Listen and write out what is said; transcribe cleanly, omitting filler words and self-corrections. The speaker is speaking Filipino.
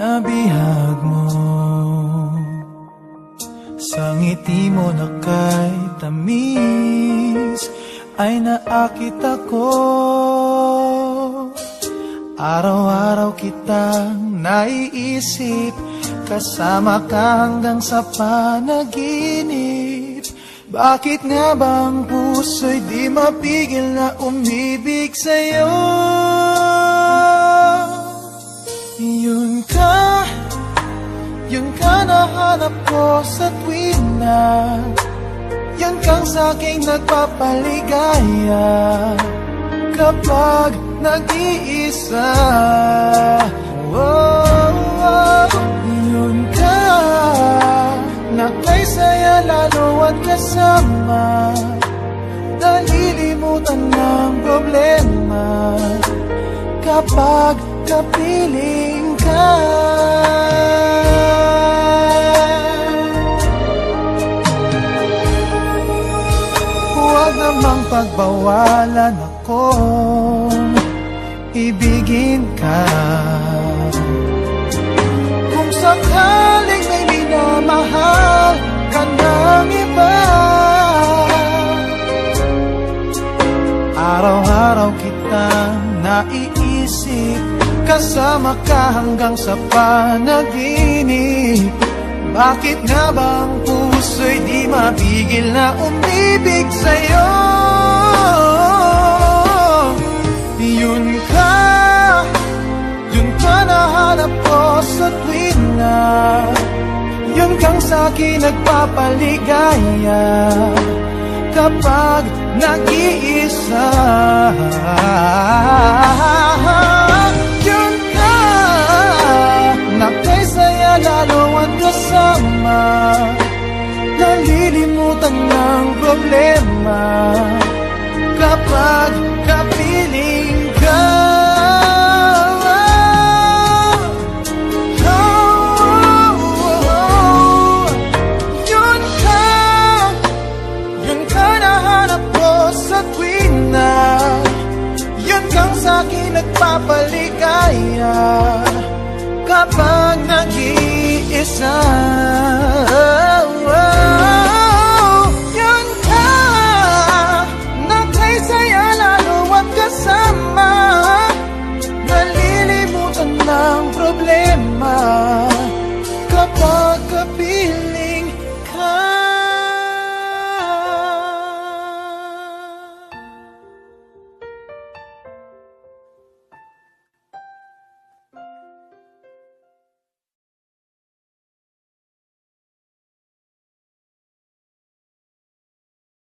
mga bihag mo, sa ngiti mo na kay tamis ay naakit ako. Araw-araw kitang naiisip, kasama ka hanggang sa panaginip. Bakit nga ba ang puso'y di mapigil na umibig sa'yo? Yun ka nahanap ko sa tuwing na yan kang sa'king nagpapaligaya kapag nag-iisa. Yun ka na kay saya lalo at kasama, nalilimutan ng problema kapag kapiling ka. Huwag namang pagbawalan akong ibigin ka. Kung sakaling may minamahal ka ng iba, araw-araw kitang naiisip, kasama ka hanggang sa panaginip. Bakit nga ba ang puso'y di mapigil na umibig sa'yo? Yun ka nahanap ko sa tuwing na yun kang sa'kin nagpapaligaya kapag nag-iisa. Yun ka na kay saya lalo at kasama, nalilimutan ng problema kapag kapiling ka. Yun ka nahanap ko sa tuwing na yun kang sa'kin nagpapaligaya kapag nag-iisa.